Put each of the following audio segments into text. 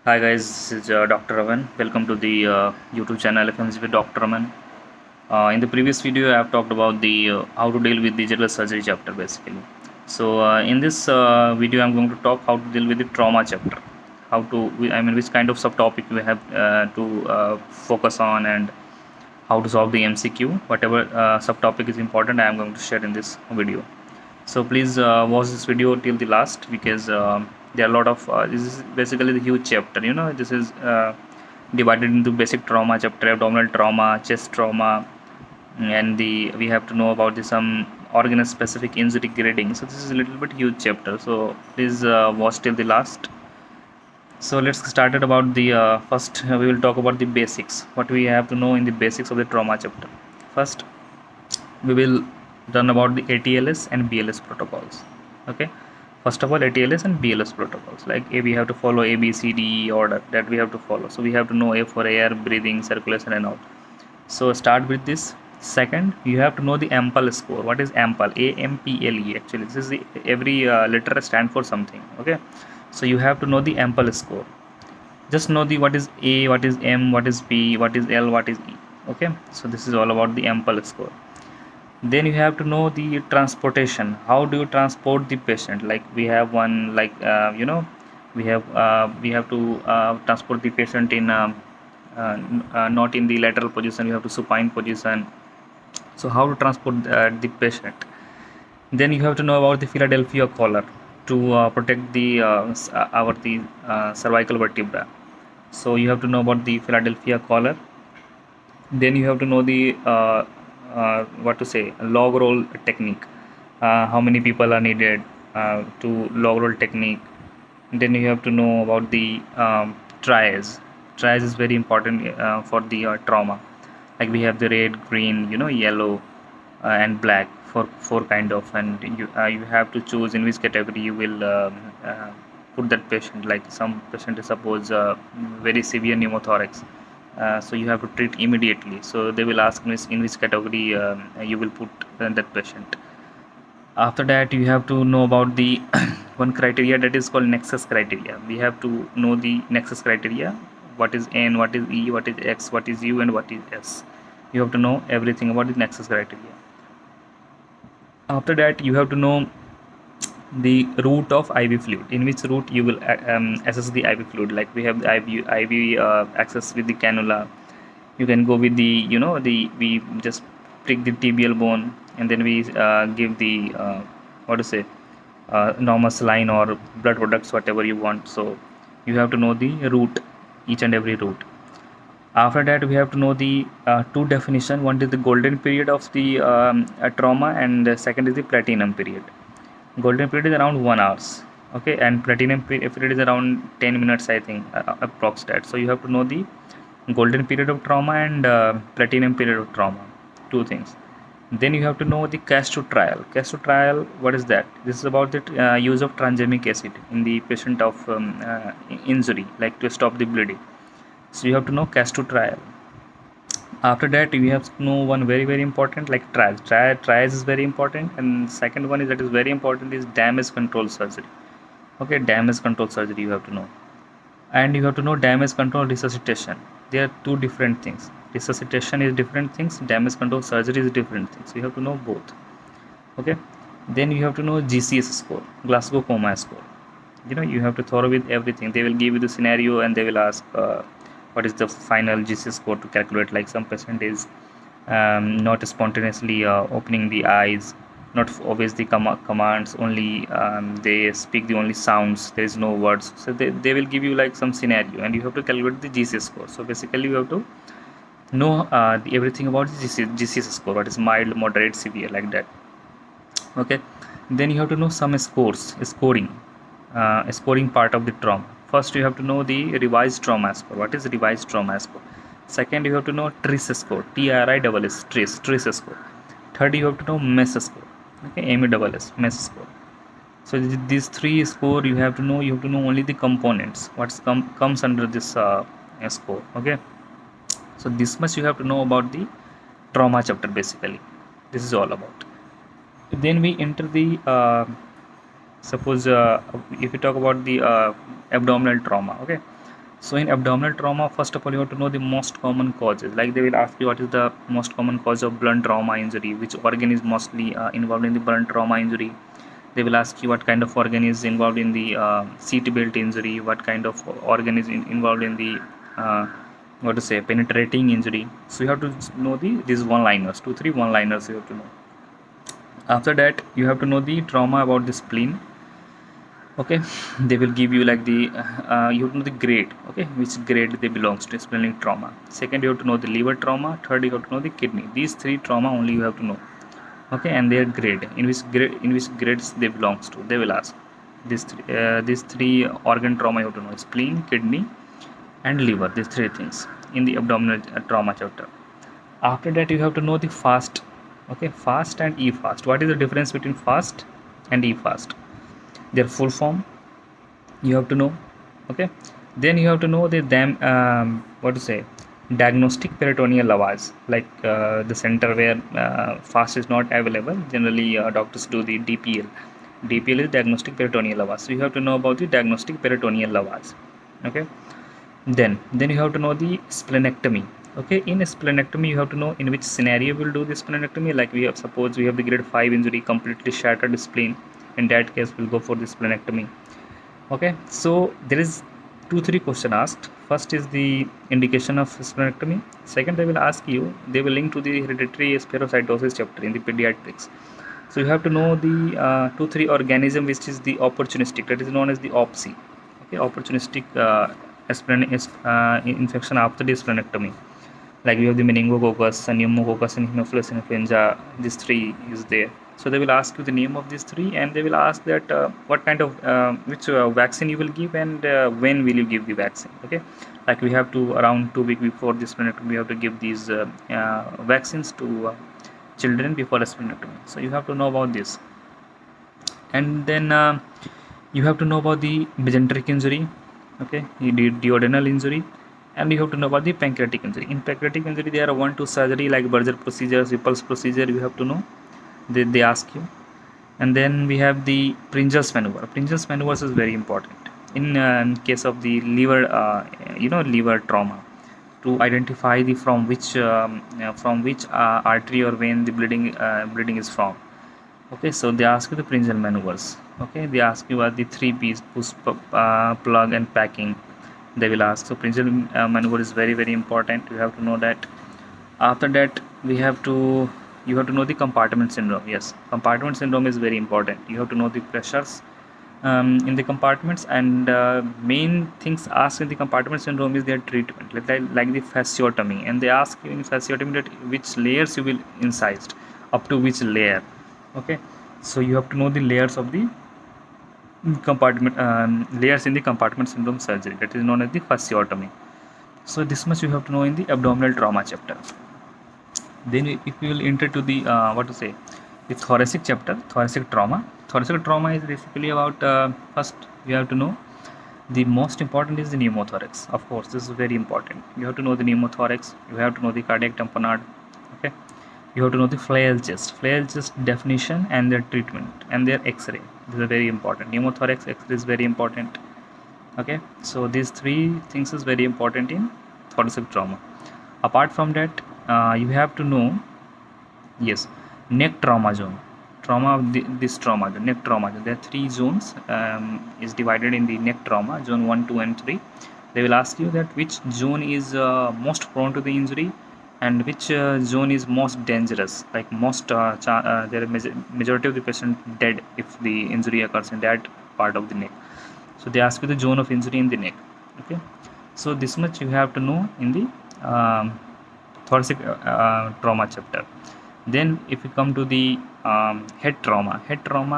Hi guys, this is Dr. Raman. Welcome to the YouTube channel fmge with Dr. Raman. In the previous video, I have talked about the how to deal with the general surgery chapter basically. So in this video, I'm going to talk how to deal with the trauma chapter. I mean, which kind of subtopic we have to focus on and how to solve the MCQ. Whatever subtopic is important, I am going to share in this video. So please watch this video till the last because there are a lot of this is basically the huge chapter. This is divided into basic trauma chapter, abdominal trauma, chest trauma, and the we have to know about the some organ specific injury grading. So this is a little bit huge chapter, so please watch till the last. So let's start it about the first. We will talk about the basics, what we have to know in the basics of the trauma chapter. First, we will learn about the ATLS and BLS protocols. Okay, first of all, ATLS and BLS protocols, like we have to follow ABCD order that we have to follow. So we have to know A for air, breathing, circulation and all. So start with this. Second, you have to know the AMPLE score. What is AMPLE? AMPLE. Actually, this is the every letter stand for something. Okay, so you have to know the AMPLE score. Just know the what is A, what is M, what is P, what is L, what is E. Okay, so this is all about the AMPLE score. Then you have to know the transportation. How do you transport the patient? Like we have one, like we have to transport the patient in not in the lateral position. We have to supine position. So how to transport the patient? Then you have to know about the Philadelphia collar to protect the cervical vertebra. So you have to know about the Philadelphia collar. Then you have to know the what to say, log roll technique. How many people are needed to log roll technique. Then you have to know about the triage. Triage is very important for the trauma. Like we have the red, green, yellow, and black for four kind of, and you have to choose in which category you will put that patient. Like some patient is suppose very severe pneumothorax, so you have to treat immediately. So they will ask in which category you will put that patient. After that, you have to know about the one criteria that is called nexus criteria. We have to know the nexus criteria. What is N, what is E, what is X, what is U, and what is S. You have to know everything about the nexus criteria. After that, you have to know the route of IV fluid, in which route you will assess the IV fluid. Like we have the IV access with the cannula. You can go with the we just prick the tibial bone, and then we give the what to say, normal saline or blood products, whatever you want. So you have to know the route, each and every route. After that, we have to know the two definition. One is the golden period of the trauma, and the second is the platinum period. Golden period is around 1 hour, okay, and platinum period is around 10 minutes, I think, approx that. So you have to know the golden period of trauma and platinum period of trauma, two things. Then you have to know the case to trial. Case to trial, what is that? This is about the use of tranexamic acid in the patient of injury, like to stop the bleeding. So you have to know case to trial. After that, you have to know one very important, like triage. Triage is very important, and second one is that is very important is damage control surgery. Okay, damage control surgery you have to know, and you have to know damage control resuscitation. They are two different things. Resuscitation is different things, damage control surgery is different things. So you have to know both. Okay, then you have to know GCS score, Glasgow Coma score. You have to thorough with everything. They will give you the scenario and they will ask what is the final GCS score to calculate. Like some patient is not spontaneously opening the eyes, not obeys the commands, only they speak the only sounds, there is no words. So they will give you like some scenario and you have to calculate the GCS score. So basically you have to know everything about the GCS score, what is mild, moderate, severe, like that. Okay, then you have to know some scoring part of the trauma. First, you have to know the revised trauma score. What is revised trauma score? Second, you have to know TRIS score, TRISS, TRIS score. Third, you have to know MES score, okay, MESS, MES score. So these three score you have to know. You have to know only the components, what comes under this score. Okay, so this much you have to know about the trauma chapter. Basically, this is all about. Then we enter the suppose if we talk about the abdominal trauma. Okay, So in abdominal trauma, first of all, you have to know the most common causes. Like they will ask you what is the most common cause of blunt trauma injury, which organ is mostly involved in the blunt trauma injury. They will ask you what kind of organ is involved in the seat belt injury, what kind of organ is involved in the what to say, penetrating injury. So you have to know these one liners, 2 3 one liners you have to know. After that, you have to know the trauma about the spleen. Okay, they will give you like the you have to know the grade, okay, which grade they belongs to splenic trauma. Second, you have to know the liver trauma. Third, you have to know the kidney. These 3 trauma only you have to know, okay, and their grade, in which grades they belongs to. They will ask these three organ trauma you have to know: spleen, kidney, and liver. These 3 things in the abdominal trauma chapter. After that, you have to know the fast, okay, fast and e-fast. What is the difference between fast and e-fast? Their full form you have to know, okay. Then you have to know the what to say, diagnostic peritoneal lavage, like the center where fast is not available. Generally doctors do the DPL is diagnostic peritoneal lavage. So you have to know about the diagnostic peritoneal lavage, okay. Then you have to know the splenectomy, okay. In splenectomy, you have to know in which scenario we'll do the splenectomy. Like suppose we have the grade 5 injury, completely shattered spleen. In that case, we'll go for the splenectomy, okay. So there is 2 3 question asked. First is the indication of splenectomy. Second, they will ask you, they will link to the hereditary spherocytosis chapter in the pediatrics. So you have to know the 2 3 organism which is the opportunistic, that is known as the OPSI, okay, opportunistic infection after the splenectomy. Like we have the meningococcus, pneumococcus, and Haemophilus influenza. These 3 is there. So they will ask you the name of these 3, and they will ask that what kind of which vaccine you will give, and when will you give the vaccine, okay. Like we have to around 2 weeks before this splenectomy, we have to give these vaccines to children before a splenectomy. So you have to know about this. And then you have to know about the mesenteric injury, okay, duodenal injury, and you have to know about the pancreatic injury. In pancreatic injury, there are 1 2 surgery like Berger procedure, Whipple's procedure. You have to know. They ask you. And then we have the Pringel's maneuver. Pringel's maneuvers is very important in case of the liver liver trauma, to identify the from which artery or vein the bleeding is from, okay. So they ask you the Pringel maneuvers, okay. They ask you about the 3 P's: push, plug, and packing. They will ask. So Pringel maneuver is very very important. You have to know that. After that, you have to know the compartment syndrome. Yes, compartment syndrome is very important. You have to know the pressures in the compartments, and main things asked in the compartment syndrome is their treatment, like the fasciotomy. And they ask you in fasciotomy that which layers you will incised, up to which layer, okay. So you have to know the layers of the compartment layers in the compartment syndrome surgery, that is known as the fasciotomy. So this much you have to know in the abdominal trauma chapter. Then if you will enter to the the thoracic chapter, thoracic trauma. Thoracic trauma is basically about first you have to know the most important is the pneumothorax. Of course, this is very important. You have to know the pneumothorax. You have to know the cardiac tamponade, okay. You have to know the flail chest definition and their treatment and their X-ray. This is very important. Pneumothorax X-ray is very important, okay. So these 3 things is very important in thoracic trauma. Apart from that, you have to know, yes, neck trauma zone. This trauma, the neck trauma zone. There are 3 zones is divided in the neck trauma zone 1, 2, and 3. They will ask you that which zone is most prone to the injury, and which zone is most dangerous. Like most there are majority of the patient dead if the injury occurs in that part of the neck. So they ask you the zone of injury in the neck, okay. So this much you have to know in the thoracic trauma chapter. Then if you come to the head trauma,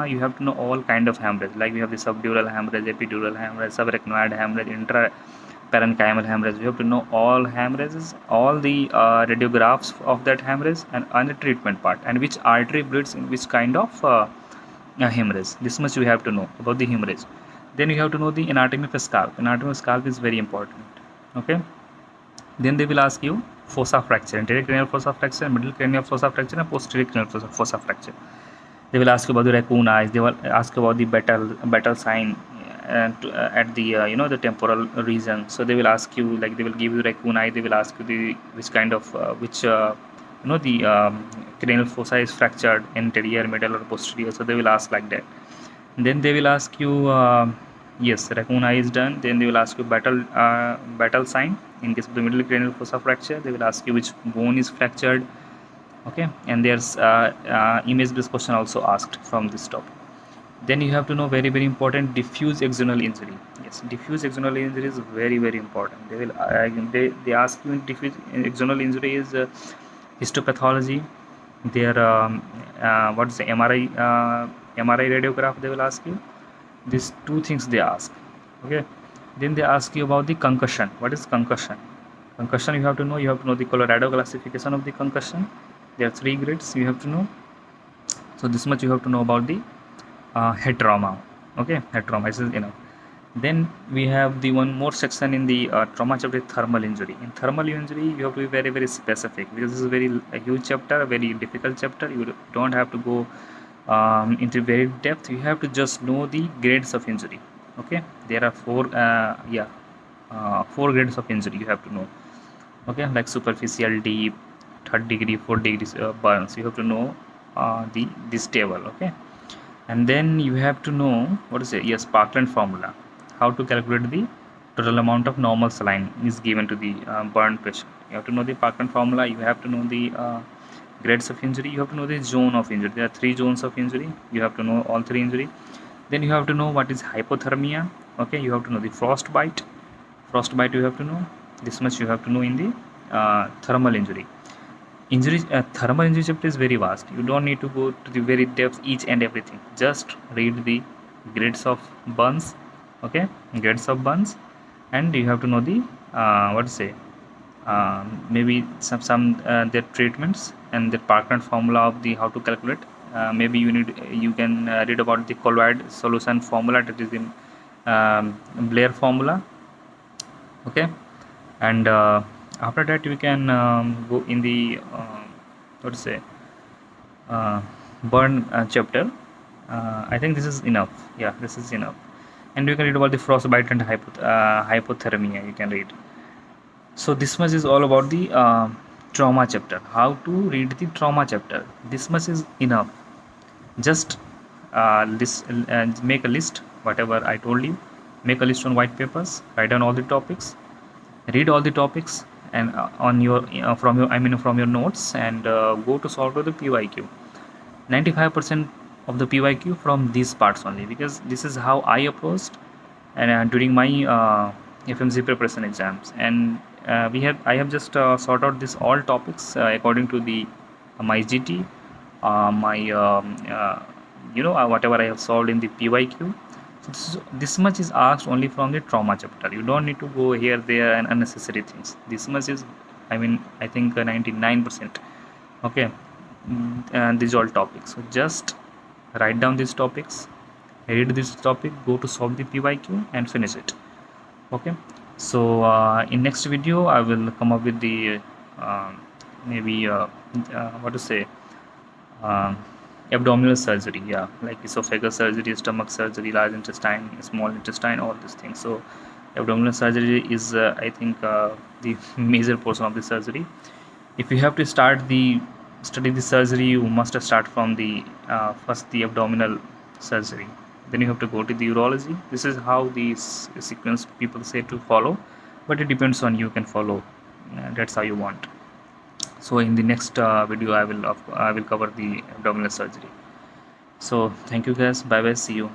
you have to know all kind of hemorrhage. Like we have the subdural hemorrhage, epidural hemorrhage, subarachnoid hemorrhage, intraparenchymal hemorrhage. You have to know all hemorrhages, all the radiographs of that hemorrhage, and the treatment part, and which artery bleeds in which kind of hemorrhage. This much you have to know about the hemorrhage. Then you have to know the anatomy of a scalp. Anatomy of scalp is very important, okay. Then they will ask you fossa fracture, anterior cranial fossa fracture, middle cranial fossa fracture, and posterior cranial fossa fracture. They will ask you about the raccoon eyes. They will ask about the battle sign, at the the temporal region. So they will ask you, like they will give you raccoon eye, they will ask you the which kind of which the cranial fossa is fractured, anterior, middle, or posterior. So they will ask like that. Then they will ask you, yes, raccoon eye is done. Then they will ask you battle sign. In case of the middle cranial fossa fracture, they will ask you which bone is fractured. Okay, and there's image based question also asked from this topic. Then you have to know very important, diffuse axonal injury. Yes, diffuse axonal injury is very important. They will they ask you in diffuse axonal injury is histopathology. Their what's the MRI radiograph, they will ask you. These two things they ask. Okay, then they ask you about the concussion. What is concussion? Concussion you have to know. You have to know the Colorado classification of the concussion. There are 3 grades you have to know. So this much you have to know about the head trauma. Okay, head trauma, this is enough. Then we have the one more section in the trauma chapter, thermal injury. In thermal injury, you have to be very specific, because this is a huge chapter, a very difficult chapter. You don't have to go into very depth. You have to just know the grades of injury. Okay, there are 4 grades of injury you have to know. Okay, like superficial, deep, 3rd degree, 4th degree burns. You have to know this table. Okay, and then you have to know what is it? Yes, Parkland formula. How to calculate the total amount of normal saline is given to the burn patient. You have to know the Parkland formula. You have to know the grades of injury. You have to know the zone of injury. There are 3 zones of injury. You have to know all 3 injury. Then you have to know what is hypothermia. Okay, you have to know the frostbite. Frostbite you have to know. This much you have to know in the thermal injury. Thermal injury chapter is very vast. You don't need to go to the very depth each and everything. Just read the grades of burns. Okay, grades of burns, and you have to know the maybe some their treatments and the Parkland formula of the how to calculate. Maybe you can read about the colloid solution formula, that is in Blair formula. Okay, and after that you can go in the burn chapter. I think this is enough. Yeah, this is enough. And you can read about the frostbite and hypothermia. You can read. So this much is all about the trauma chapter. How to read the trauma chapter. This much is enough. Just make a list, whatever I told you. Make a list on white papers. Write down all the topics. Read all the topics, and on your from your notes, and go to solve the PYQ. 95% of the PYQ from these parts only, because this is how I approached and during my FMG preparation exams. And I have just sort out this all topics according to the my GT, whatever I have solved in the PYQ. So this much is asked only from the trauma chapter. You don't need to go here, there, and unnecessary things. This much is, I think 99%. Okay, and these all topics. So just write down these topics, read this topic, go to solve the PYQ, and finish it. Okay, so in next video I will come up with the abdominal surgery, like esophagus surgery, stomach surgery, large intestine, small intestine, all these things. So abdominal surgery is I think the major portion of the surgery. If you have to study the surgery, you must start from the first the abdominal surgery, then you have to go to the urology. This is how the sequence people say to follow, but it depends on you can follow. That's how you want. So in the next video I will cover the abdominal surgery. So thank you guys, bye bye, see you.